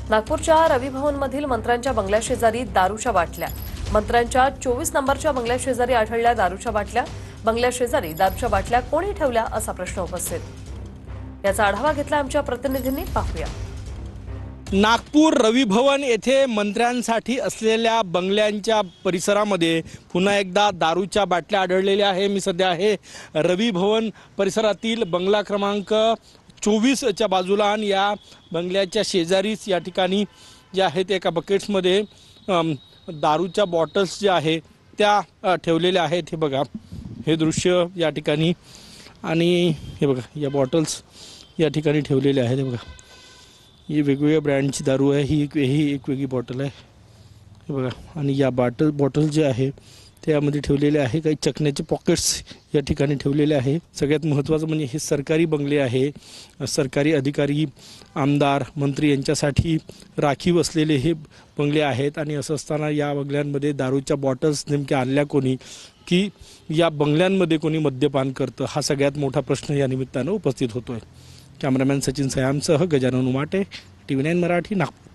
नागपूरच्या रवी भवनमधील मंत्र्यांच्या बंगल्याशेजारी दारूच्या बाटल्या। मंत्र्यांच्या 24 नंबरच्या बंगल्याशेजारी आढळल्या दारूच्या बाटल्या। बंगल्याशेजारी दारूच्या बाटल्या कोणी ठेवल्या असा प्रश्न उपस्थित। याचा आढावा घेतला आमच्या प्रतिनिधींनी, पाहूया। नागपूर रवी भवन येथे मंत्र्यांसाठी असलेल्या बंगल्यांच्या परिसरामध्ये पुन्हा एकदा दारूच्या बाटल्या आढळलेल्या आहे। मी सध्या आहे रवी भवन परिसरातील बंगला क्रमांक 24च्या बाजूला आणि या बंगल्याच्या शेजारीच या ठिकाणी जे आहेत एका बकेट्समध्ये दारूच्या बॉटल्स जे आहे त्या ठेवलेल्या आहेत। हे बघा, हे दृश्य या ठिकाणी, आणि हे बघा या बॉटल्स या ठिकाणी ठेवलेले आहेत। हे बघा, ही वेगवेगळ्या ब्रँडची दारू आहे। ही एक वेगळी बॉटल आहे, हे बघा। आणि या बॉटल जे आहे त्यामध्ये ठेवलेले आहे। काही चकण्याचे पॉकेट्स या ठिकाणी ठेवलेले आहे। सगळ्यात महत्त्वाचं म्हणजे हे सरकारी बंगले आहे। सरकारी अधिकारी, आमदार, मंत्री यांच्यासाठी राखीव असलेले हे बंगले आहेत। आणि असं असताना या बंगल्यांमध्ये दारूच्या बॉटल्स नेमक्या आणल्या कोणी, की या बंगल्यांमध्ये कोणी मद्यपान करतं, हा सगळ्यात मोठा प्रश्न या निमित्तानं उपस्थित होतोय। कॅमेरामॅन सचिन सयामसह गजानन उमाटे, TV9 मराठी, नागपूर।